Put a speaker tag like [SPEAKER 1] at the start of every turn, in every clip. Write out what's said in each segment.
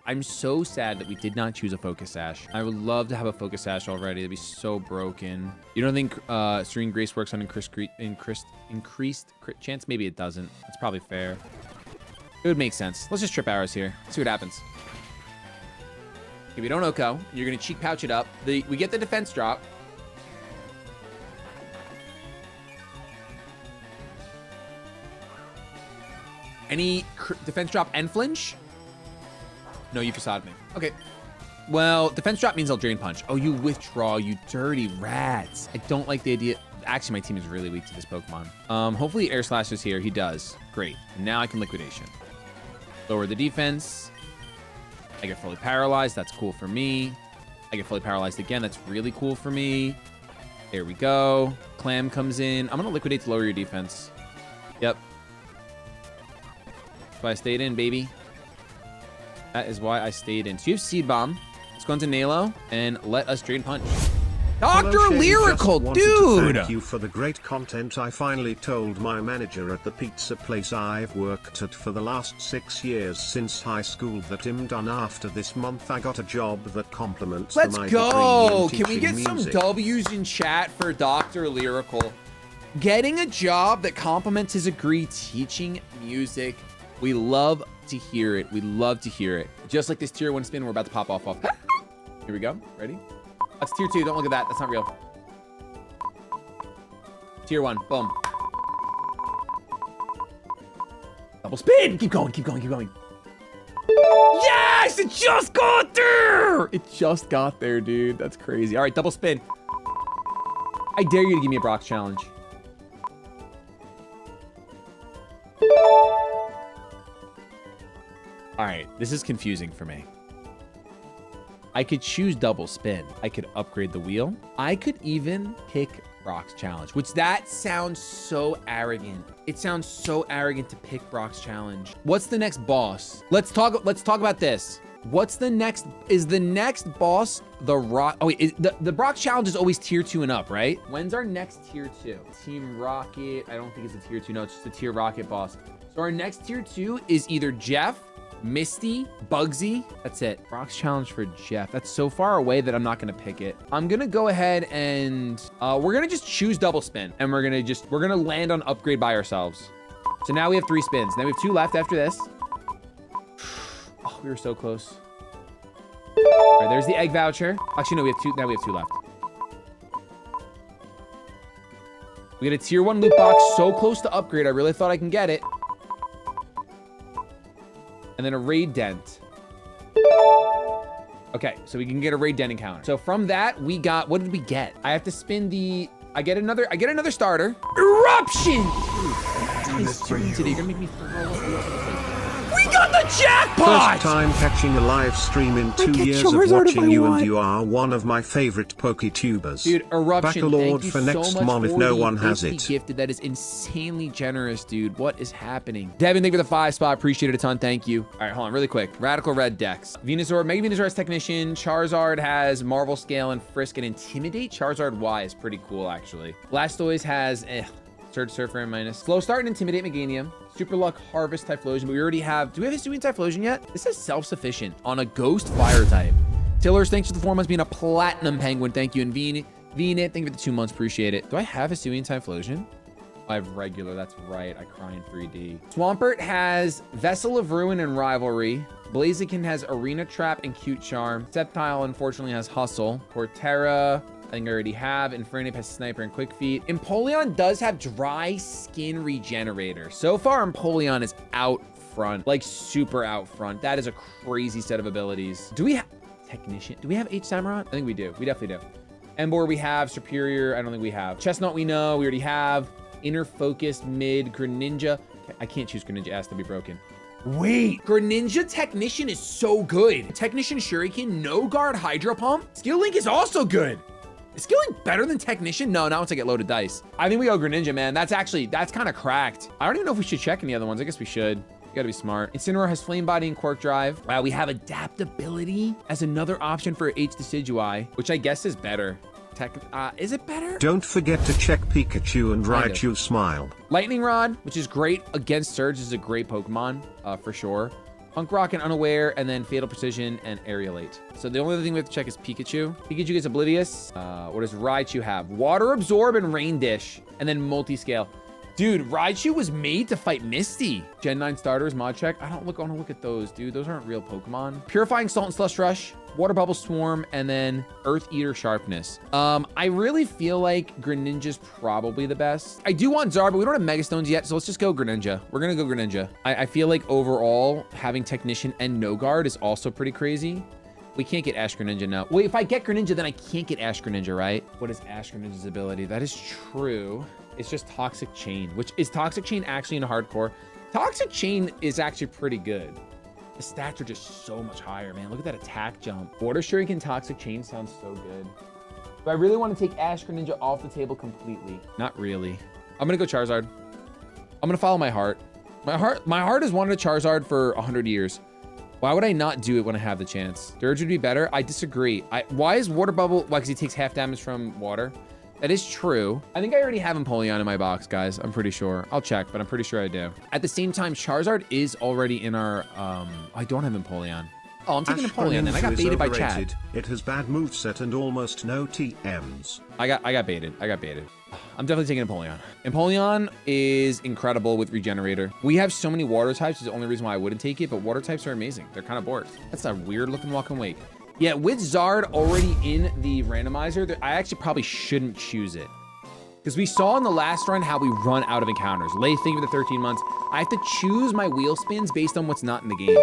[SPEAKER 1] I'm so sad that we did not choose a Focus Sash. I would love to have a Focus Sash already. It'd be so broken. You don't think Serene Grace works on increased crit chance? Maybe it doesn't. That's probably fair. It would make sense. Let's just trip arrows here. See what happens. If you don't Oko, you're going to cheek pouch it up. We get the defense drop. Any defense drop and flinch? No, you facade me. Okay. Well, defense drop means I'll drain punch. Oh, you withdraw, you dirty rats. I don't like the idea. Actually, my team is really weak to this Pokemon. Hopefully Air Slash is here. He does. Great. Now I can liquidation. Lower the defense. I get fully paralyzed. That's cool for me. I get fully paralyzed again. That's really cool for me. There we go. Clam comes in. I'm going to liquidate to lower your defense. Yep. That's why I stayed in, baby. That is why I stayed in. So you have Seed Bomb. Let's go into Nalo and let us drain punch. Dr. Lyrical, dude!
[SPEAKER 2] Thank you for the great content. I finally told my manager at the pizza place I've worked at for the last 6 years since high school that I'm done after this month. I got a job that complements my degree in
[SPEAKER 1] go! Can we
[SPEAKER 2] teaching
[SPEAKER 1] get
[SPEAKER 2] music.
[SPEAKER 1] some W's in chat for Dr. Lyrical? Getting a job that complements his degree teaching music. We love to hear it. We love to hear it. Just like this tier 1 spin we're about to pop off. Here we go. Ready? That's tier 2. Don't look at that. That's not real. Tier 1. Boom. Double spin. Keep going. Keep going. Keep going. Yes! It just got there! It just got there, dude. That's crazy. All right, double spin. I dare you to give me a Brock's challenge. All right, this is confusing for me. I could choose double spin. I could upgrade the wheel. I could even pick Brock's challenge, which that sounds so arrogant. It sounds so arrogant to pick Brock's challenge. What's the next boss? Let's talk about this. What's the next? Is the next boss the Rock? Oh wait, the Brock challenge is always tier 2 and up, right? When's our next tier 2? Team Rocket. I don't think it's a tier 2. No, it's just a tier Rocket boss. So our next tier 2 is either Jeff, Misty, Bugsy. That's it. Brock's challenge for Jeff. That's so far away that I'm not gonna pick it. I'm gonna go ahead and we're gonna just choose double spin, and we're gonna land on upgrade by ourselves. So now we have 3 spins. Now we have 2 left after this. Oh, we were so close. All right, there's the egg voucher. Actually, no, we have 2. Now we have 2 left. We get a tier 1 loot box. So close to upgrade. I really thought I can get it. And then a raid dent. Okay, so we can get a raid dent encounter. So from that, we got, what did we get? I have to spin the, I get another starter. Eruption! Today, you're gonna make me throw up. We got the jackpot!
[SPEAKER 2] First time catching a live stream in 2 years of watching you, and you are one of my favorite PokeTubers.
[SPEAKER 1] Dude, Eruption,
[SPEAKER 2] Baccalord
[SPEAKER 1] thank you
[SPEAKER 2] for
[SPEAKER 1] so
[SPEAKER 2] next
[SPEAKER 1] much
[SPEAKER 2] month if
[SPEAKER 1] for
[SPEAKER 2] no
[SPEAKER 1] the
[SPEAKER 2] one has
[SPEAKER 1] Misty
[SPEAKER 2] it.
[SPEAKER 1] Gifted. That is insanely generous, dude. What is happening? Devin, thank you for the 5 spot. Appreciate it a ton. Thank you. All right, hold on really quick. Radical Red Dex. Venusaur, Mega Venusaur has Technician. Charizard has Marvel Scale and Frisk and Intimidate. Charizard Y is pretty cool, actually. Blastoise has Surge Surfer and minus. Slow Start and Intimidate Meganium. Super Luck, Harvest, Typhlosion, but we already have, do we have a Hisuian Typhlosion yet? This is self-sufficient on a Ghost Fire type. Tillers, thanks for the 4 months being a Platinum Penguin. Thank you. And Venit, thank you for the 2 months. Appreciate it. Do I have a Hisuian Typhlosion? I have regular, that's right. I cry in 3D. Swampert has Vessel of Ruin and Rivalry. Blaziken has Arena Trap and Cute Charm. Sceptile, unfortunately, has Hustle. Cortera, I think I already have. Infernape has Sniper and Quick Feet. Empoleon does have Dry Skin Regenerator. So far, Empoleon is out front, like super out front. That is a crazy set of abilities. Do we have Technician? Do we have H Samurott? I think we do. We definitely do. Embor we have. Superior, I don't think we have. Chestnut we know. We already have. Inner Focus, Mid, Greninja. I can't choose Greninja. It has to be broken. Wait, Greninja Technician is so good. Technician Shuriken, No Guard Hydro Pump. Skill Link is also good. Is Skill Link better than Technician? No, not once I get loaded dice. I think we go Greninja, man. That's kind of cracked. I don't even know if we should check any other ones. I guess we should. You gotta be smart. Incineroar has Flame Body and Quark Drive. Wow, we have Adaptability as another option for H Decidueye, which I guess is better. Is it better?
[SPEAKER 2] Don't forget to check Pikachu and Raichu Smile.
[SPEAKER 1] Lightning Rod, which is great against Surge, is a great Pokemon, for sure. Punk Rock and Unaware, and then Fatal Precision and Aerialate. So the only other thing we have to check is Pikachu. Pikachu gets Oblivious. What does Raichu have? Water Absorb and Rain Dish, and then Multi-Scale. Dude, Raichu was made to fight Misty. Gen 9 starters, mod check. I don't want to look at those, dude. Those aren't real Pokemon. Purifying Salt and Slush Rush, Water Bubble Swarm, and then Earth Eater Sharpness. I really feel like Greninja's probably the best. I do want Zard, but we don't have Megastones yet, so let's just go Greninja. We're gonna go Greninja. I feel like overall, having Technician and No Guard is also pretty crazy. We can't get Ash Greninja now. Wait, if I get Greninja, then I can't get Ash Greninja, right? What is Ash Greninja's ability? That is true. It's just Toxic Chain, which is Toxic Chain actually in a hardcore? Toxic Chain is actually pretty good. The stats are just so much higher, man. Look at that attack jump. Water Shuriken Toxic Chain sounds so good. Do I really want to take Ash Greninja off the table completely? Not really. I'm gonna go Charizard. I'm gonna follow my heart. My heart has wanted a Charizard for 100 years. Why would I not do it when I have the chance? Dirge would be better. I disagree. Why is Water Bubble? Why? Because he takes half damage from water. That is true. I think I already have Empoleon in my box, guys. I'm pretty sure. I'll check, but I'm pretty sure I do. At the same time, Charizard is already in our, I don't have Empoleon. Oh, I'm taking Empoleon then. I got baited by Chad.
[SPEAKER 2] It has bad moveset and almost no TMs.
[SPEAKER 1] I got baited. I'm definitely taking Empoleon. Empoleon is incredible with Regenerator. We have so many water types. Is the only reason why I wouldn't take it, but water types are amazing. They're kind of bored. That's a weird looking Walk and Wake. Yeah, with Zard already in the randomizer, I actually probably shouldn't choose it. Because we saw in the last run how we run out of encounters. Lay, think of the 13 months. I have to choose my wheel spins based on what's not in the game.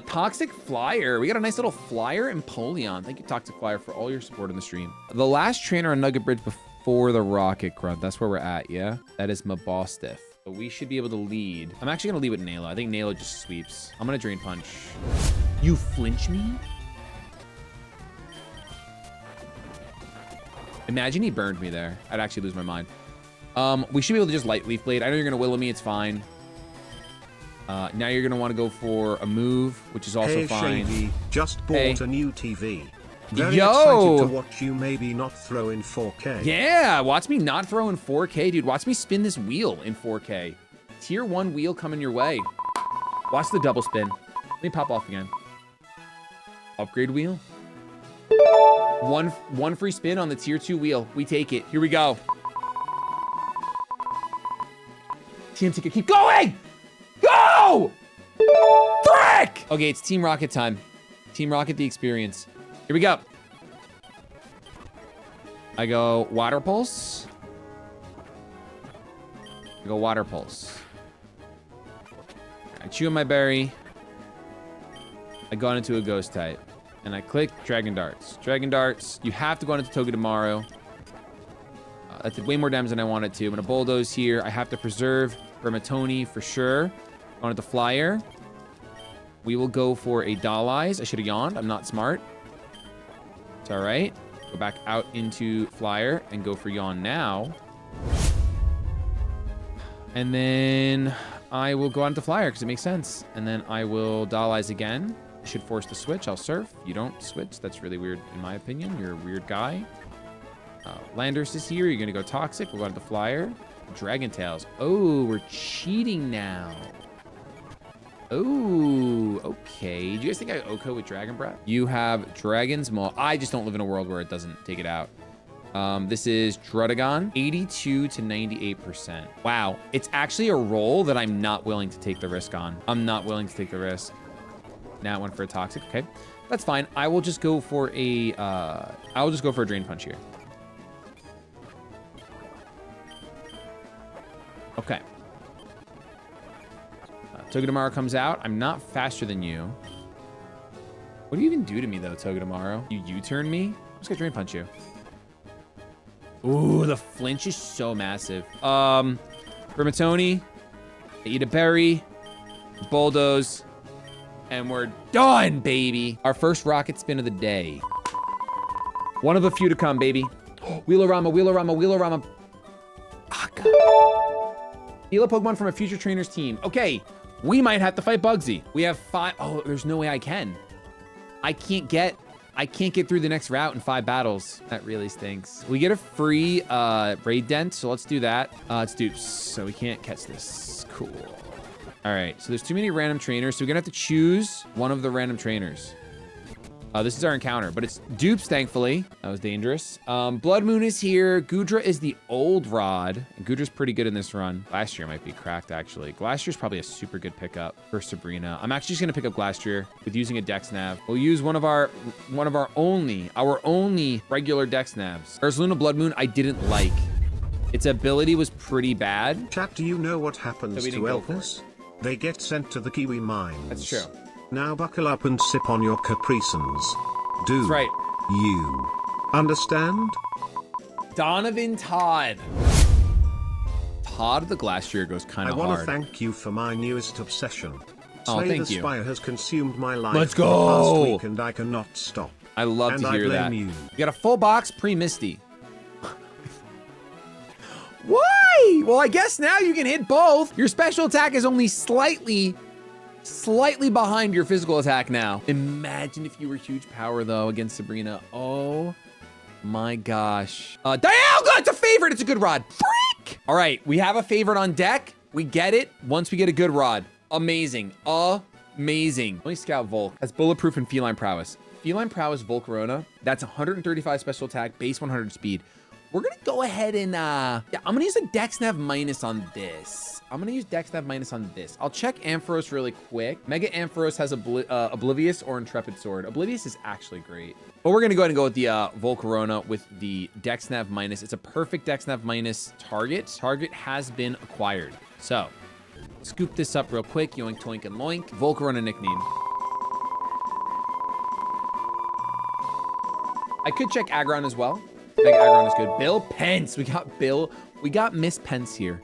[SPEAKER 1] Toxic Flyer. We got a nice little Flyer and Empoleon. Thank you, Toxic Flyer, for all your support in the stream. The last trainer on Nugget Bridge before the Rocket Grunt. That's where we're at, yeah? That is Mabostiff. So we should be able to lead. I'm actually going to lead with Nayla. I think Nayla just sweeps. I'm going to Drain Punch. You flinch me? Imagine he burned me there. I'd actually lose my mind. We should be able to just Light Leaf Blade. I know you're going to Willow me. It's fine. Now you're going to want to go for a move, which is also fine.
[SPEAKER 2] Shady, just bought a new TV. Very
[SPEAKER 1] Yo!
[SPEAKER 2] excited to watch you maybe not throw in 4K.
[SPEAKER 1] Yeah, watch me not throw in 4K, dude. Watch me spin this wheel in 4K. Tier 1 wheel coming your way. Watch the double spin. Let me pop off again. Upgrade wheel. One free spin on the tier 2 wheel. We take it. Here we go. TM ticket. Keep going! Go! Frick! Okay, it's Team Rocket time. Team Rocket the experience. Here we go. I go Water Pulse. I go Water Pulse. I chew on my berry. I go into a Ghost type. And I click Dragon Darts. Dragon Darts. You have to go into Togedemaru. That did way more damage than I wanted to. I'm going to Bulldoze here. I have to preserve Vermitoni for sure. On the Flyer. We will go for a Doll Eyes. I should have yawned. I'm not smart. It's all right. Go back out into Flyer and go for Yawn now. And then I will go on to Flyer because it makes sense. And then I will Doll Eyes again. I should force the switch. I'll surf. You don't switch. That's really weird in my opinion. You're a weird guy. Landers is here. You're going to go Toxic. We'll go on to Flyer. Dragon Tails. Oh, we're cheating now. Oh, okay. Do you guys think I Oko with Dragon Breath? You have Dragon's Maw. I just don't live in a world where it doesn't take it out. This is Drudagon, 82 to 98%. Wow, it's actually a roll that I'm not willing to take the risk on. I'm not willing to take the risk. Now I went for a Toxic. Okay, that's fine. I will just go for a. I will just go for a Drain Punch here. Okay. Togedemaru comes out. I'm not faster than you. What do you even do to me, though, Togedemaru? You U-turn me? I'm just gonna Drain Punch you. Ooh, the flinch is so massive. Vermitoni. I eat a berry. Bulldoze. And we're done, baby. Our first rocket spin of the day. One of a few to come, baby. Wheelorama, Wheelorama, Wheelorama. Aka. Heal a Pokemon from a future trainer's team. Okay. We might have to fight Bugsy. We have 5. Oh, there's no way I can. I can't get through the next route in 5 battles. That really stinks. We get a free raid dent, so let's do that. It's dupes, so we can't catch this. Cool. All right, so there's too many random trainers, so we're gonna have to choose one of the random trainers. This is our encounter, but it's dupes, thankfully. That was dangerous. Blood Moon is here. Gudra is the old rod. And Gudra's pretty good in this run. Glastrier might be cracked, actually. Glastier's probably a super good pickup for Sabrina. I'm actually just gonna pick up Glastrier with using a DexNav. We'll use one of our only regular DexNavs. Ursaluna Blood Moon I didn't like. Its ability was pretty bad.
[SPEAKER 2] Chat, do you know what happens to Elvis? They get sent to the Kiwi mines.
[SPEAKER 1] That's true.
[SPEAKER 2] Now buckle up and sip on your Capri Suns. Do
[SPEAKER 1] That's right.
[SPEAKER 2] you understand?
[SPEAKER 1] Donovan Todd. Todd the Glastrier goes kind of hard.
[SPEAKER 2] I want to thank you for my newest obsession.
[SPEAKER 1] Oh,
[SPEAKER 2] Slay
[SPEAKER 1] thank
[SPEAKER 2] the
[SPEAKER 1] you.
[SPEAKER 2] Spire has consumed my life
[SPEAKER 1] Let's
[SPEAKER 2] for the
[SPEAKER 1] go.
[SPEAKER 2] past week and I cannot stop.
[SPEAKER 1] I love
[SPEAKER 2] and
[SPEAKER 1] to hear
[SPEAKER 2] I
[SPEAKER 1] that.
[SPEAKER 2] blame you.
[SPEAKER 1] You got a full box pre-Misty. Why? Well, I guess now you can hit both. Your special attack is only slightly behind your physical attack now. Imagine if you were huge power, though, against Sabrina. Oh, my gosh. Dialga, it's a favorite. It's a good rod. Freak! All right, we have a favorite on deck. We get it once we get a good rod. Amazing. Amazing. Let me scout Volk. That's bulletproof and feline prowess. Feline prowess Volcarona. That's 135 special attack, base 100 speed. We're gonna go ahead and, yeah, I'm gonna use a DexNav minus on this. I'm gonna use DexNav minus on this. I'll check Ampharos really quick. Mega Ampharos has Oblivious or Intrepid Sword. Oblivious is actually great. But we're gonna go ahead and go with the Volcarona with the DexNav minus. It's a perfect DexNav minus target. Target has been acquired. So, scoop this up real quick. Yoink, toink, and loink. Volcarona nickname. I could check Aggron as well. Mega Aggron is good. Bill Pence. We got Miss Pence here.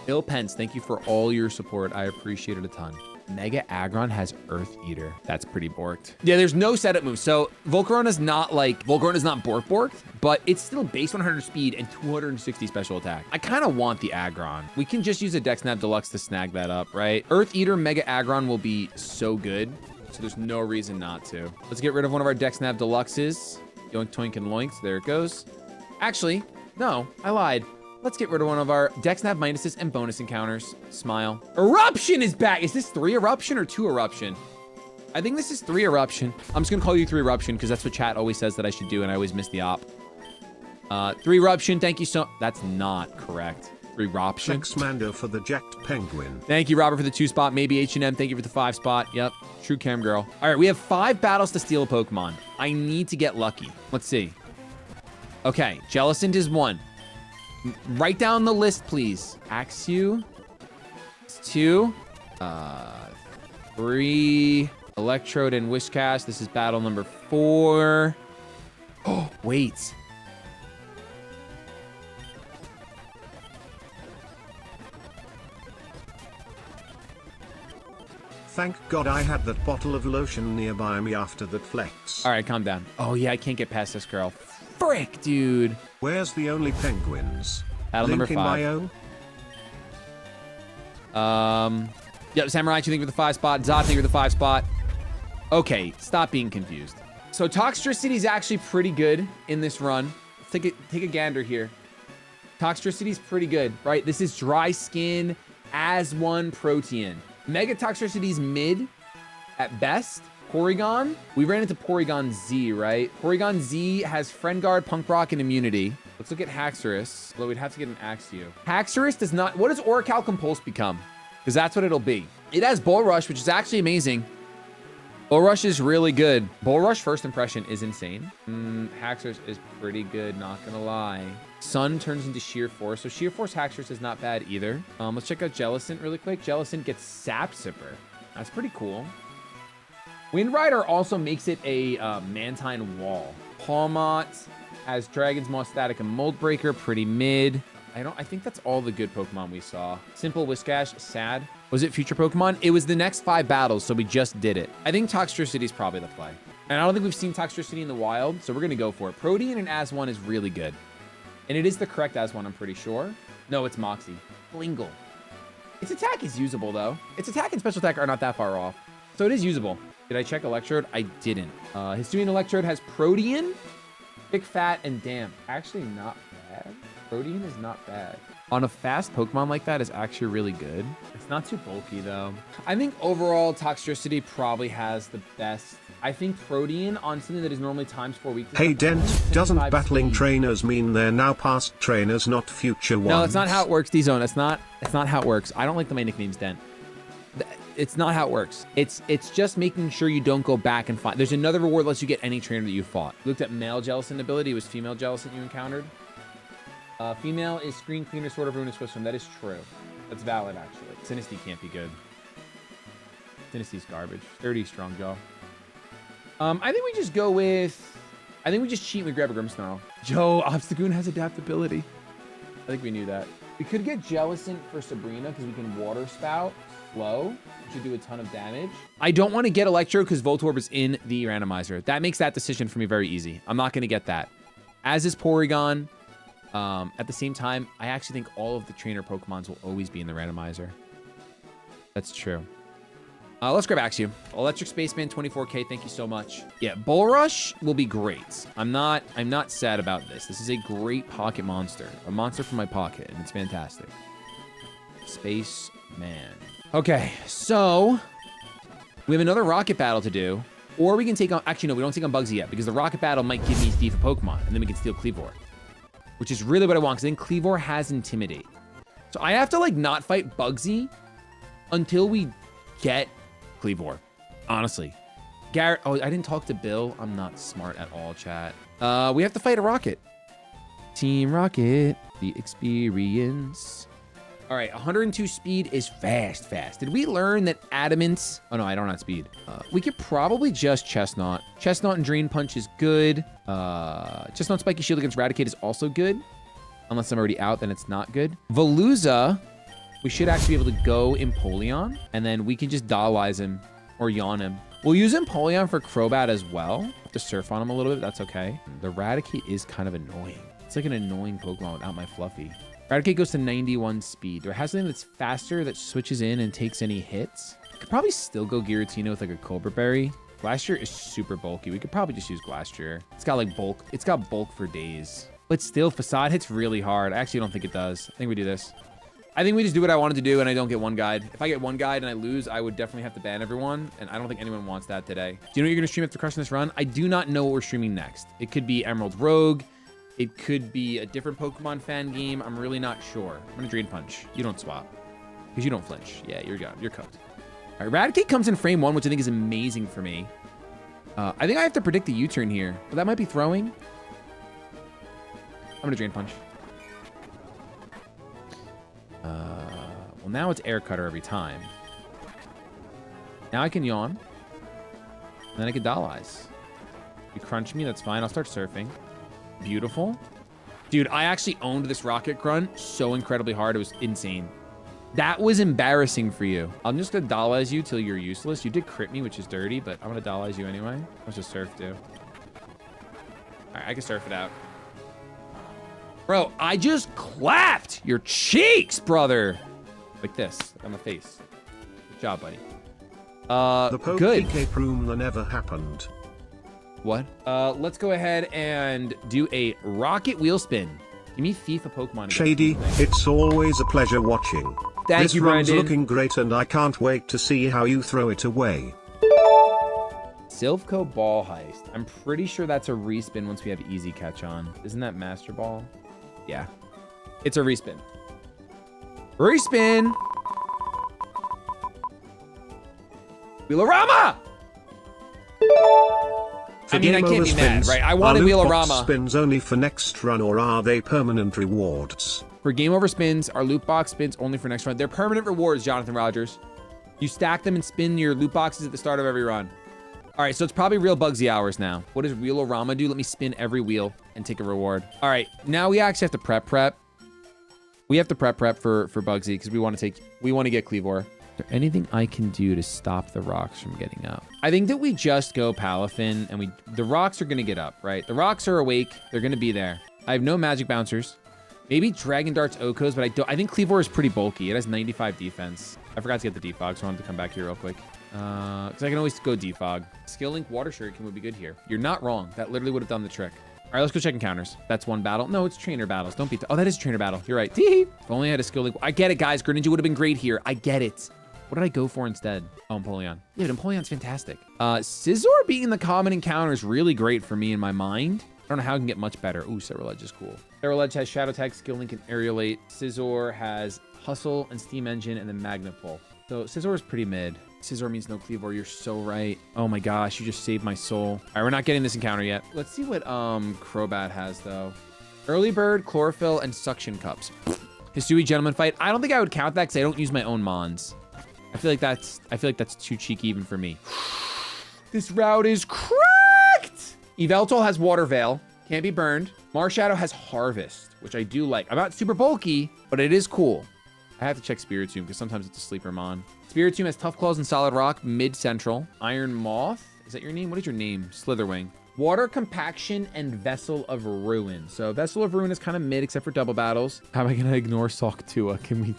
[SPEAKER 1] Bill Pence, thank you for all your support. I appreciate it a ton. Mega Aggron has Earth Eater. That's pretty borked. Yeah, there's no setup move. So Volcarona's not borked, but it's still base 100 speed and 260 special attack. I kind of want the Aggron. We can just use a DexNav Deluxe to snag that up, right? Earth Eater Mega Aggron will be so good. So there's no reason not to. Let's get rid of one of our DexNav Deluxes. Yoink, toink, and loinks. There it goes. Actually, no, I lied. Let's get rid of one of our DexNav minuses and bonus encounters. Smile. Eruption is back. Is this 3 Eruption or 2 Eruption? I think this is 3 Eruption. I'm just gonna call you 3 Eruption because that's what chat always says that I should do and I always miss the op. 3 Eruption, thank you so... That's not correct. 3 Eruption.
[SPEAKER 2] Thanks, Mando, for the jacked penguin.
[SPEAKER 1] Thank you, Robert, for the 2 spot. Maybe H&M, thank you for the 5 spot. Yep, true cam girl. All right, we have 5 battles to steal a Pokemon. I need to get lucky. Let's see. Okay, Jellicent is 1. Write down the list, please. Axew. It's 2. 3. Electrode and Wishcast. This is battle number 4. Oh, wait.
[SPEAKER 2] Thank God I had that bottle of lotion nearby me after that flex.
[SPEAKER 1] All right, calm down. Oh, yeah, I can't get past this girl. Frick, dude.
[SPEAKER 2] Where's the only penguins?
[SPEAKER 1] Battle
[SPEAKER 2] Link
[SPEAKER 1] number 5.
[SPEAKER 2] in bio?
[SPEAKER 1] Yep, Samurai, you think for the 5 spot. Zod, think for the 5 spot. Okay, stop being confused. So Toxtricity is actually pretty good in this run. Let's take a gander here. Toxtricity is pretty good, right? This is Dry Skin as 1 Protean. Mega Toxtricity's mid at best. Porygon, we ran into Porygon Z, right? Porygon Z has Friend Guard, Punk Rock, and Immunity. Let's look at Haxorus, although we'd have to get an Axew. Haxorus does not, what does Oracle Compulse become? Because that's what it'll be. It has Bull Rush, which is actually amazing. Bull Rush is really good. Bull Rush first impression is insane. Haxorus is pretty good, not gonna lie. Sun turns into Sheer Force, so Sheer Force Haxorus is not bad either. Let's check out Jellicent really quick. Jellicent gets Sap Sipper. That's pretty cool. Wind Rider also makes it a Mantine Wall. Palmot has Dragon's Maw, Static, and Mold Breaker, pretty mid. I think that's all the good Pokemon we saw. Simple Whiscash, sad. Was it future Pokemon? It was the next 5 battles, so we just did it. I think Toxtricity is probably the play. And I don't think we've seen Toxtricity in the wild, so we're gonna go for it. Protean and As1 is really good. And it is the correct As1, I'm pretty sure. No, it's Moxie. Blingle. Its attack is usable, though. Its attack and special attack are not that far off. So it is usable. Did I check Electrode? I didn't. Hisuian Electrode has Protean, Thick Fat, and Damp. Actually, not bad. Protean is not bad. on a fast Pokemon like that is actually really good. It's not too bulky though. I think overall Toxtricity probably has the best. I think Protean on something that is normally times 4 weeks.
[SPEAKER 2] Hey Dent, doesn't battling
[SPEAKER 1] speed.
[SPEAKER 2] trainers mean they're now past trainers, not future ones?
[SPEAKER 1] No, that's not how it works, D-Zone. It's not how it works. I don't like the way my nickname's Dent. It's not how it works. It's just making sure you don't go back and find. There's another reward that lets you get any trainer that you fought. You looked at male Jellicent ability. It was female Jellicent you encountered. Female is Screen Cleaner, Sword of Ruinous Wisdom. That is true. That's valid, actually. Sinisty can't be good. Sinisty's garbage. 30 Strong Jaw. I think we just go with... I think we just cheat and we grab a Grimmsnarl. Joe, Obstagoon has adaptability. I think we knew that. We could get Jellicent for Sabrina because we can Water Spout slow, which should do a ton of damage. I don't want to get Electro because Voltorb is in the randomizer. That makes that decision for me very easy. I'm not going to get that. As is Porygon. At the same time, I actually think all of the trainer Pokemons will always be in the randomizer. That's true. Let's grab Axew. Electric Spaceman, 24K. Thank you so much. Yeah, Bull Rush will be great. I'm not sad about this. This is a great pocket monster. A monster from my pocket, and it's fantastic. Spaceman. Okay, so we have another Rocket Battle to do. Or we can take on... Actually, no, we don't take on Bugsy yet, because the Rocket Battle might give me Thief of Pokemon, and then we can steal Kleavor. Which is really what I want, because then Kleavor has Intimidate. So I have to, like, not fight Bugsy until we get Kleavor. Honestly. Garrett... Oh, I didn't talk to Bill. I'm not smart at all, chat. We have to fight a Rocket. Team Rocket. The experience. All right, 102 speed is fast. Did we learn that Adamant... Oh, no, I don't have speed. We could probably just Chestnut. Chestnut and Drain Punch is good. Chestnut Spiky Shield against Raticate is also good. Unless I'm already out, then it's not good. Veluza, we should actually be able to go Empoleon, and then we can just Dollwize him or Yawn him. We'll use Empoleon for Crobat as well. Have to surf on him a little bit, that's okay. The Raticate is kind of annoying. It's like an annoying Pokemon without my Fluffy. Raticate goes to 91 speed. Do I have something that's faster that switches in and takes any hits? I could probably still go Giratina with like a Cobra Berry. Glastrier is super bulky. We could probably just use Glastrier. It's got like bulk. It's got bulk for days. But still, Facade hits really hard. I actually don't think it does. I think we do this. I think we just do what I wanted to do and I don't get one guide. If I get one guide and I lose, I would definitely have to ban everyone. And I don't think anyone wants that today. Do you know what you're going to stream after crushing this run? I do not know what we're streaming next. It could be Emerald Rogue. It could be a different Pokemon fan game. I'm really not sure. I'm gonna Drain Punch. You don't swap. Because you don't flinch. Yeah, you're gone. You're cooked. All right, Raticate comes in frame 1, which I think is amazing for me. I think I have to predict the U-turn here. But that might be throwing. I'm gonna Drain Punch. Well, now it's Air Cutter every time. Now I can Yawn. And then I can Dollwize. You crunch me, that's fine. I'll start surfing. Beautiful. Dude, I actually owned this Rocket Grunt so incredibly hard. It was insane. That was embarrassing for you. I'm just gonna Dollwize you till you're useless. You did crit me, which is dirty, but I'm gonna Dollwize you anyway. What's a surf do? All right, I can surf it out. Bro, I just clapped your cheeks, brother. Like this, on the face. Good job, buddy.
[SPEAKER 2] The
[SPEAKER 1] good.
[SPEAKER 2] PK Proom that never happened.
[SPEAKER 1] What? Let's go ahead and do a Rocket Wheel Spin. Give me Thief a Pokemon again.
[SPEAKER 2] Shady, it's always a pleasure watching.
[SPEAKER 1] Thank you, Brandon.
[SPEAKER 2] This run's looking great and I can't wait to see how you throw it away.
[SPEAKER 1] Silphco Ball Heist. I'm pretty sure that's a respin once we have Easy Catch on. Isn't that Master Ball? Yeah. It's a respin. Respin! Wheelorama! I mean, I can't be mad, right? I wanted Wheelorama.
[SPEAKER 2] Spins only for next run, or are they permanent rewards?
[SPEAKER 1] For game over spins, our loot box spins only for next run. They're permanent rewards, Jonathan Rogers. You stack them and spin your loot boxes at the start of every run. All right, so it's probably real Bugsy hours now. What does Wheelorama do? Let me spin every wheel and take a reward. All right, now we actually have to prep. We have to prep for Bugsy because we want to get Kleavor. Is there anything I can do to stop the rocks from getting up? I think that we just go Palafin and the rocks are gonna get up, right? The rocks are awake, they're gonna be there. I have no magic bouncers. Maybe Dragon Darts Okos, but I think Kleavor is pretty bulky. It has 95 defense. I forgot to get the defog, so I wanted to come back here real quick. Because I can always go defog. Skill Link Water Shuriken would be good here. You're not wrong. That literally would have done the trick. All right, let's go check encounters. That's one battle. No, it's trainer battles. Don't be... Oh, that is a trainer battle. You're right. Tee. If only I had a skill link. I get it, guys. Greninja would have been great here. I get it. What did I go for instead? Oh, Empoleon. Yeah, Empoleon's fantastic. Scizor being the common encounter is really great for me in my mind. I don't know how I can get much better. Ooh, Cerulege is cool. Cerulege has Shadow Tag, Skill Link, and Aerialate. Scizor has Hustle and Steam Engine, and then Magnapul. So Scizor is pretty mid. Scizor means no Cleavor. You're so right. Oh my gosh, you just saved my soul. All right, we're not getting this encounter yet. Let's see what Crobat has though. Early Bird, Chlorophyll, and Suction Cups. Hisui Gentleman Fight. I don't think I would count that because I don't use my own Mons. I feel like that's too cheeky even for me. This route is cracked. Yveltal has Water Veil. Can't be burned. Marshadow has Harvest, which I do like. I'm not super bulky, but it is cool. I have to check Spiritomb because sometimes it's a sleeper mon. Spiritomb has Tough Claws and Solid Rock, mid-central. Iron Moth, is that your name? What is your name? Slitherwing. Water Compaction and Vessel of Ruin. So Vessel of Ruin is kind of mid except for double battles. How am I going to ignore Sawktua? Can we...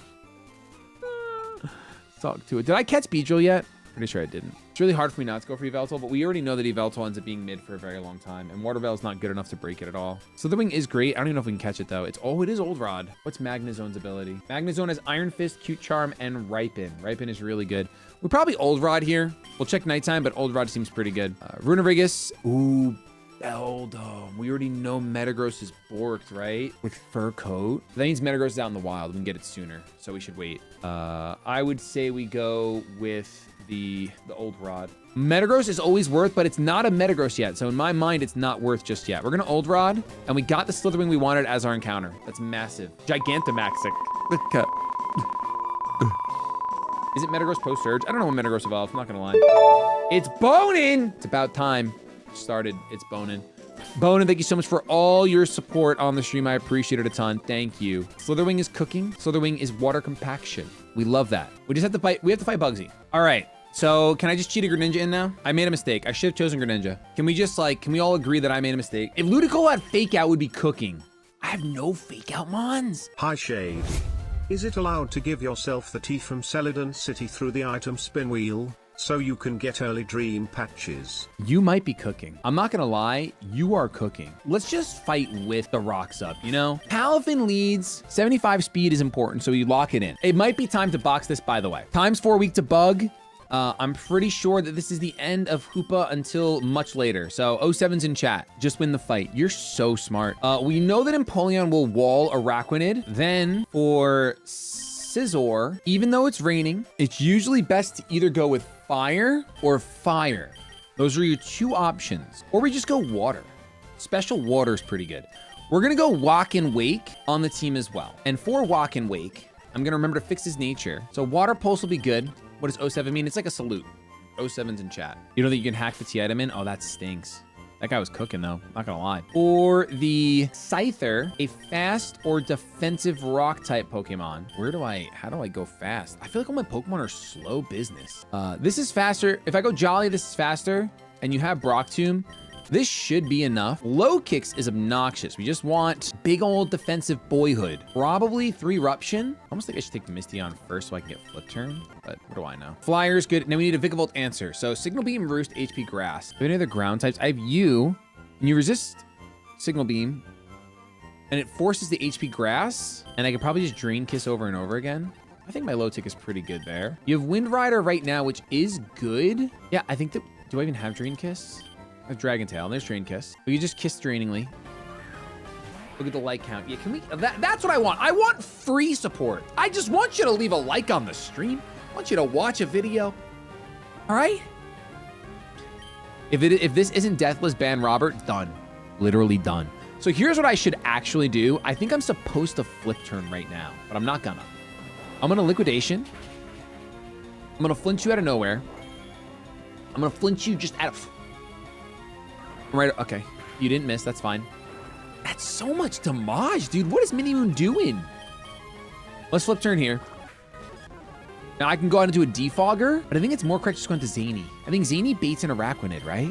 [SPEAKER 1] Sawktua. Did I catch Beedrill yet? Pretty sure I didn't. It's really hard for me not to go for Yveltal, but we already know that Yveltal ends up being mid for a very long time, and Water Veil is not good enough to break it at all. Slitherwing is great. I don't even know if we can catch it, though. It is Old Rod. What's Magnezone's ability? Magnezone has Iron Fist, Cute Charm, and Ripen. Ripen is really good. We're probably Old Rod here. We'll check Nighttime, but Old Rod seems pretty good. Runerigus. Ooh, Beldum. We already know Metagross is borked, right? With Fur Coat. That means Metagross is out in the wild. We can get it sooner, so we should wait. I would say we go with the Old Rod. Metagross is always worth, but it's not a Metagross yet. So in my mind, it's not worth just yet. We're gonna Old Rod, and we got the Slitherwing we wanted as our encounter. That's massive. Gigantamaxic. Is it Metagross post-surge? I don't know when Metagross evolves, I'm not gonna lie. It's boning! It's about time. Started, it's boning. Bonin, thank you so much for all your support on the stream. I appreciate it a ton. Thank you. Slitherwing is cooking. Slitherwing is water compaction. We love that. We just have to fight. We have to fight Bugsy. All right. So can I just cheat a Greninja in now? I made a mistake. I should have chosen Greninja. Can we just can we all agree that I made a mistake? If Ludicolo had Fake Out, would be cooking. I have no Fake Out Mons.
[SPEAKER 2] Hi Shade. Is it allowed to give yourself the tea from Celadon City through the item spin wheel, so you can get early dream patches?
[SPEAKER 1] You might be cooking. I'm not gonna lie, you are cooking. Let's just fight with the rocks up, you know? Palafin leads, 75 speed is important, so you lock it in. It might be time to box this, by the way. Time's 4 week to bug. I'm pretty sure that this is the end of Hoopa until much later. So 07's in chat. Just win the fight. You're so smart. We know that Empoleon will wall Araquanid. Then for Scizor, even though it's raining, it's usually best to either go with fire or fire. Those are your two options. Or we just go water. Special water is pretty good. We're gonna go Walk and Wake on the team as well. And for Walk and Wake, I'm gonna remember to fix his nature. So Water Pulse will be good. What does 07 mean? It's like a salute. 07's in chat. You know that you can hack the T item in? Oh, that stinks. That guy was cooking though, not gonna lie. For the Scyther, a fast or defensive rock type Pokemon. How do I go fast? I feel like all my Pokemon are slow business. This is faster. If I go Jolly, this is faster. And you have Brock Tomb, this should be enough. Low Kicks is obnoxious. We just want big old defensive boyhood. Probably 3 Ruption. I almost think I should take the Misty on first so I can get Flip Turn, but what do I know? Flyer is good. Now we need a Vigavolt answer. So Signal Beam, Roost, HP Grass. Do you have any other ground types? I have you, and you resist Signal Beam, and it forces the HP Grass, and I could probably just Drain Kiss over and over again. I think my low tick is pretty good there. You have Wind Rider right now, which is good. Yeah, I think that, do I even have Drain Kiss? I have Dragon Tail, and there's Drain Kiss. We can just kiss drainingly. Look at the like count. Yeah, can we, that's what I want. I want free support. I just want you to leave a like on the stream. I want you to watch a video. All right? If this isn't Deathless Ban Robert, done. Literally done. So here's what I should actually do. I think I'm supposed to Flip Turn right now, but I'm not gonna. I'm gonna Liquidation. I'm gonna flinch you out of nowhere. I'm gonna flinch you just out of... Right, okay. You didn't miss, that's fine. That's so much damage, dude. What is Minimoon doing? Let's Flip Turn here. Now I can go out into a Defogger, but I think it's more correct just going to Zany. I think Zany baits an Araquanid, right?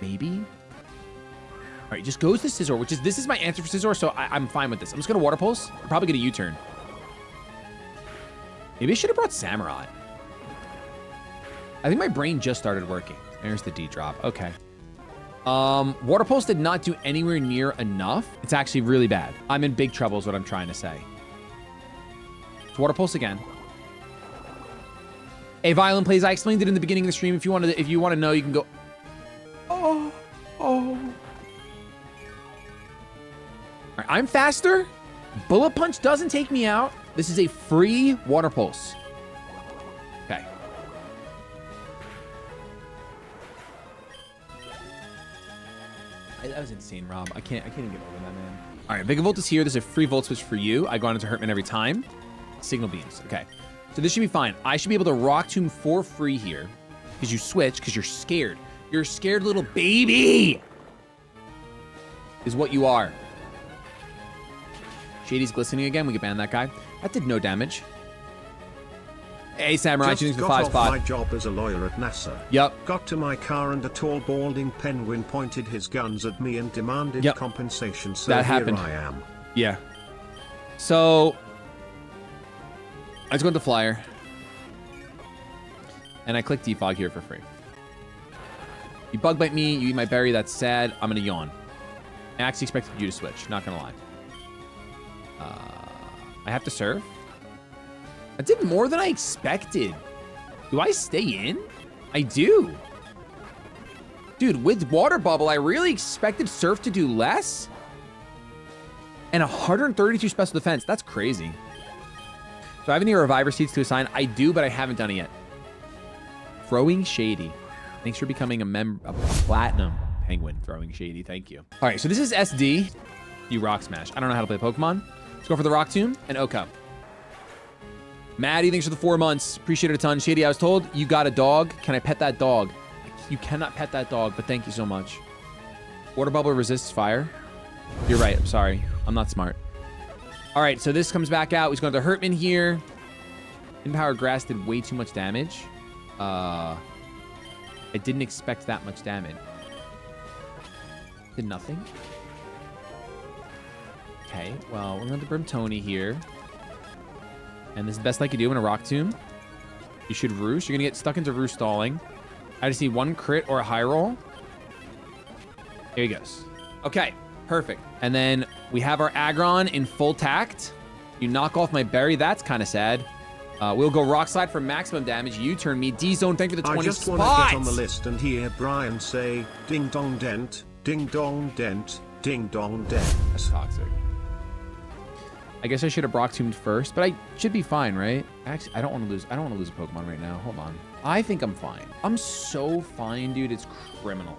[SPEAKER 1] Maybe? All right, just goes to Scizor, which is, this is my answer for Scizor, so I'm fine with this. I'm just gonna Water Pulse. I'm probably gonna U-turn. Maybe I should have brought Samurott. I think my brain just started working. There's the D drop, okay. Water Pulse did not do anywhere near enough. It's actually really bad. I'm in big trouble is what I'm trying to say. It's Water Pulse again. Hey, Violent Plays, I explained it in the beginning of the stream. If you want to know, you can go. Oh. All right, I'm faster. Bullet Punch doesn't take me out. This is a free Water Pulse. Okay. That was insane, Rob. I can't even get over that, man. All right, Vigavolt is here. There's a free Volt Switch for you. I go on into Hurtman every time. Signal Beams. Okay. So this should be fine. I should be able to Rock Tomb for free here because you switch because you're scared. You're a scared little baby is what you are. Shady's glistening again. We can ban that guy. That did no damage. Hey, Samurai, tuning for the 5 spot.
[SPEAKER 2] My job as a lawyer at NASA.
[SPEAKER 1] Yep.
[SPEAKER 2] Got to my car and a tall balding penguin pointed his guns at me and demanded compensation. So
[SPEAKER 1] that happened.
[SPEAKER 2] Here I am.
[SPEAKER 1] Yeah. So I just go to the flyer and I click defog here for free. You bug bite me, you eat my berry, that's sad. I'm gonna yawn. I actually expected you to switch, not gonna lie. I have to serve. I did more than I expected. Do I stay in? I do. Dude, with Water Bubble, I really expected Surf to do less. And 132 special defense, that's crazy. So I have any Reviver seeds to assign? I do, but I haven't done it yet. Throwing Shady. Thanks for becoming a platinum penguin. Throwing Shady, thank you. All right, so this is SD. You Rock Smash. I don't know how to play Pokemon. Let's go for the Rock Tomb and Oka. Maddie, thanks for the 4 months. Appreciate it a ton. Shady, I was told you got a dog. Can I pet that dog? You cannot pet that dog, but thank you so much. Water Bubble resists fire. You're right, I'm sorry. I'm not smart. All right, so this comes back out. He's going to Hurtman here. Empower Grass did way too much damage. I didn't expect that much damage. Did nothing. Okay, well, we're going to Brimtoni here. And this is the best I could do in a Rock Tomb. You should Roost. You're going to get stuck into Roost stalling. I just need 1 crit or a high roll. There he goes. Okay, perfect. And then we have our Aggron in full tact. You knock off my berry. That's kind of sad. We'll go Rock Slide for maximum damage. You turn me. D-Zone, thank you for the 20
[SPEAKER 2] spots. I just want to get on the list and hear Brian say, ding dong dent, ding dong dent, ding dong dent.
[SPEAKER 1] That's toxic. I guess I should have Rock Tombed first, but I should be fine, right? Actually, I don't want to lose. I don't want to lose a Pokemon right now. Hold on. I think I'm fine. I'm so fine, dude. It's criminal.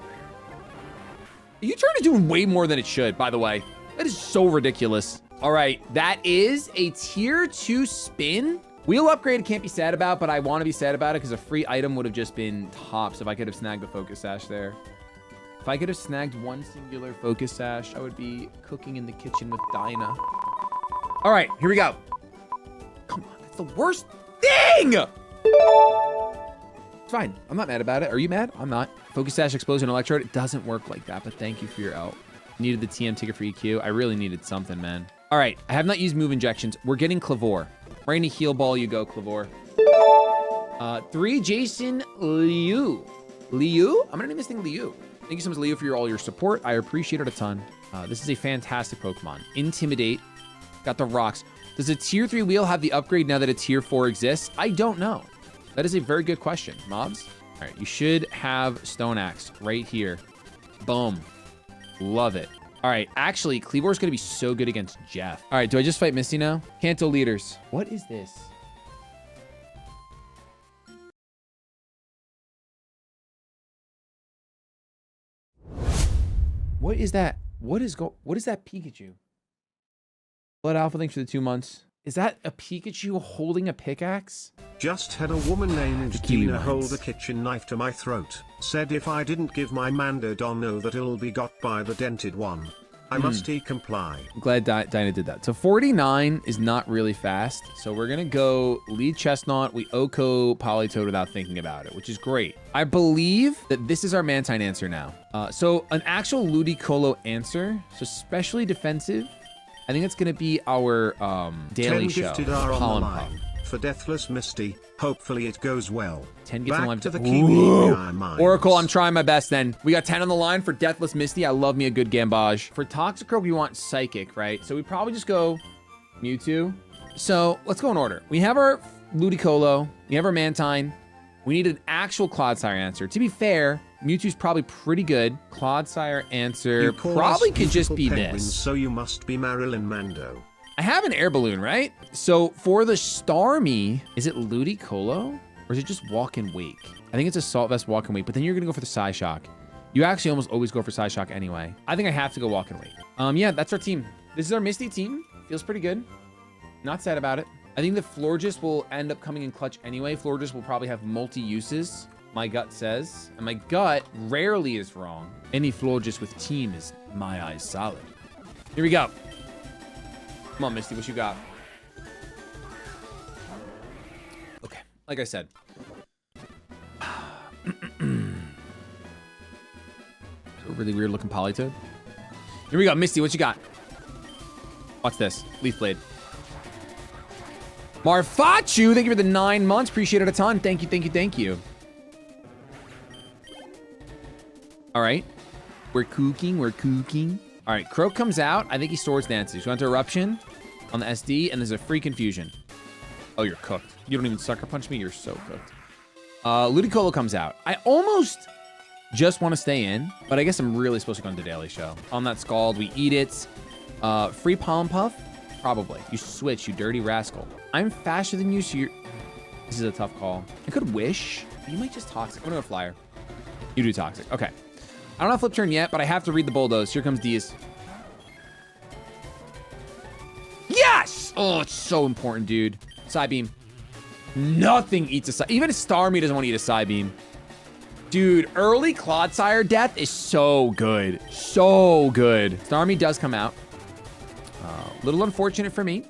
[SPEAKER 1] U-turn is doing way more than it should, by the way. That is so ridiculous. All right, that is a tier 2 spin. Wheel upgrade can't be sad about, but I want to be sad about it because a free item would have just been tops if I could have snagged the Focus Sash there. If I could have snagged one singular Focus Sash, I would be cooking in the kitchen with Dinah. All right, here we go. Come on, that's the worst thing. It's fine. I'm not mad about it. Are you mad? I'm not. Focus Sash, Explosion, Electrode. It doesn't work like that, but thank you for your help. Needed the TM ticket for EQ. I really needed something, man. All right, I have not used move injections. We're getting Clavor. Right into Heal Ball you go, Clavor. 3, Jason Liu. Liu? I'm gonna name this thing Liu. Thank you so much, Liu, for all your support. I appreciate it a ton. This is a fantastic Pokemon. Intimidate. Got the rocks. Does a tier 3 wheel have the upgrade now that a tier 4 exists? I don't know. That is a very good question. Mobs? All right, you should have Stone Axe right here. Boom. Love it. All right, actually, Cleavor's gonna be so good against Jeff. All right, do I just fight Misty now? Kanto leaders. What is this? What is that? What is that Pikachu? Blood Alpha, thanks for the 2 months. Is that a Pikachu holding a pickaxe?
[SPEAKER 2] Just had a woman named Tina hold a kitchen knife to my throat. Said if I didn't give my Mandodon that it'll be got by the dented one. I must comply. I'm glad
[SPEAKER 1] Dinah did that. So 49 is not really fast. So we're going to go lead Chestnut. We Oko Politoed without thinking about it, which is great. I believe that this is our Mantine answer now. So an actual Ludicolo answer. So especially defensive. I think it's going to be our Daily Show. Pollen Puff.
[SPEAKER 2] for Deathless Misty. Hopefully it goes well.
[SPEAKER 1] 10 gets in line.
[SPEAKER 2] Back to the Kiwi mines.
[SPEAKER 1] Oracle, I'm trying my best then. We got 10 on the line for Deathless Misty. I love me a good Gambage. For Toxicroak, we want Psychic, right? So we probably just go Mewtwo. So let's go in order. We have our Ludicolo. We have our Mantine. We need an actual Clodsire answer. To be fair, Mewtwo's probably pretty good. Clodsire answer probably could just be this.
[SPEAKER 2] So you must be Marilyn Mando.
[SPEAKER 1] I have an air balloon, right? So for the Starmie, is it Ludicolo? Or is it just Walk and Wake? I think it's Assault Vest, Walk and Wake, but then you're gonna go for the Psyshock. You actually almost always go for Psyshock anyway. I think I have to go Walk and Wake. Yeah, that's our team. This is our Misty team. Feels pretty good. Not sad about it. I think the Florges will end up coming in clutch anyway. Florges will probably have multi-uses, my gut says. And my gut rarely is wrong. Any Florges with team is, my eyes, solid. Here we go. Come on, Misty, what you got? Okay, like I said. A really weird looking Politoed. Here we go, Misty, what you got? Watch this, Leaf Blade. Marfachu, thank you for the 9 months. Appreciate it a ton. Thank you, thank you, thank you. All right. We're cooking, we're cooking. All right, Croak comes out. I think he Swords Dances. We went to Eruption on the SD, and there's a free Confusion. Oh, you're cooked. You don't even Sucker Punch me. You're so cooked. Ludicolo comes out. I almost just want to stay in, but I guess I'm really supposed to go into Daily Show. On that Scald, we eat it. Free Pollen Puff? Probably. You switch, you dirty rascal. I'm faster than you, so you're... This is a tough call. I could Wish. You might just Toxic. I'm gonna go Flyer. You do Toxic. Okay. I don't have Flip Turn yet, but I have to read the Bulldoze. Here comes D's. Yes! Oh, it's so important, dude. Psybeam. Nothing eats a Psybeam. Even a Starmie doesn't want to eat a Psybeam. Dude, early Clodsire death is so good. So good. Starmie does come out. A little unfortunate for me.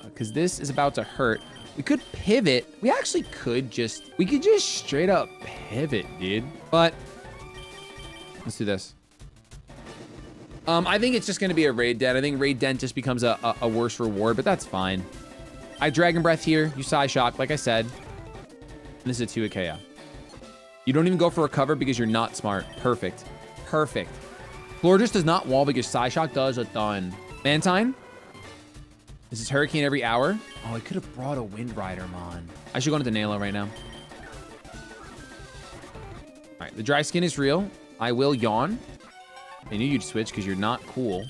[SPEAKER 1] Because this is about to hurt. We could pivot. We actually could just... We could just straight up pivot, dude. But... Let's do this. I think it's just going to be a Raid Dent. I think Raid Dent just becomes a worse reward, but that's fine. I Dragon Breath here. You Psyshock, like I said. And this is a 2 KO. You don't even go for Recover because you're not smart. Perfect. Perfect. Florges does not wall because Psyshock does a ton. Mantine. This is Hurricane every hour. Oh, I could have brought a Wind Rider, man. I should go into Nalo right now. All right, the dry skin is real. I will Yawn. I knew you'd switch because you're not cool.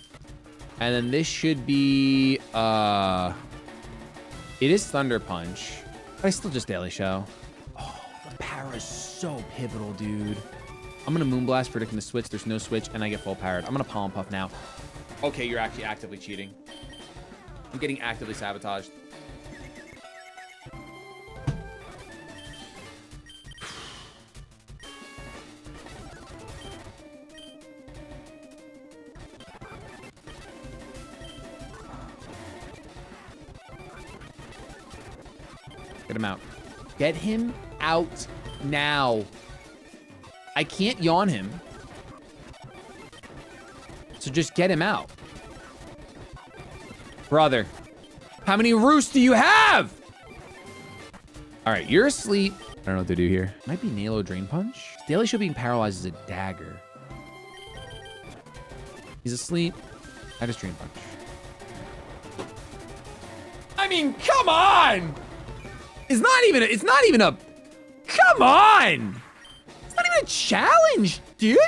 [SPEAKER 1] And then this should be, it is Thunder Punch. But I still just Daily Show. Oh, the power is so pivotal, dude. I'm gonna Moonblast, predicting the switch. There's no switch, and I get full powered. I'm gonna Pollen Puff now. Okay, you're actually actively cheating. I'm getting actively sabotaged. Get him out. Get him out now. I can't Yawn him. So just get him out. Brother, how many roosts do you have? All right, you're asleep. I don't know what to do here. Might be Nalo Drain Punch. Daily Show being paralyzed is a dagger. He's asleep. I just Drain Punch. I mean, come on! It's not even a, come on! It's not even a challenge, dude.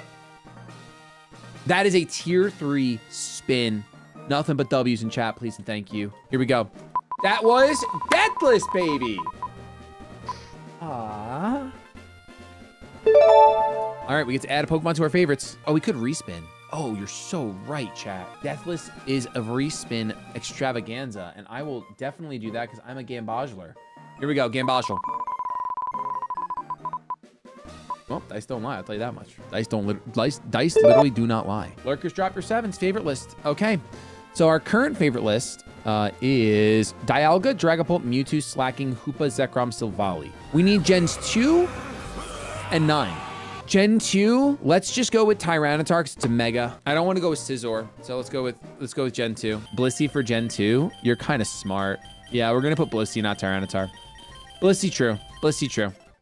[SPEAKER 1] That is a tier 3 spin. Nothing but W's in chat, please and thank you. Here we go. That was Deathless, baby. Aww. All right, we get to add a Pokemon to our favorites. Oh, we could respin. Oh, you're so right, chat. Deathless is a respin extravaganza, and I will definitely do that because I'm a Gambageler. Here we go, Gambagel. Well, dice don't lie, I'll tell you that much. Dice literally do not lie. Lurkers, drop your 7s, favorite list. Okay, so our current favorite list is Dialga, Dragapult, Mewtwo, Slacking, Hoopa, Zekrom, Silvally. We need Gens 2 and 9. Gen 2, let's just go with Tyranitar because it's a Mega. I don't want to go with Scizor, so let's go with Gen 2. Blissey for Gen 2. You're kind of smart. Yeah, we're gonna put Blissey, not Tyranitar. Blissey, true. Blissey, true.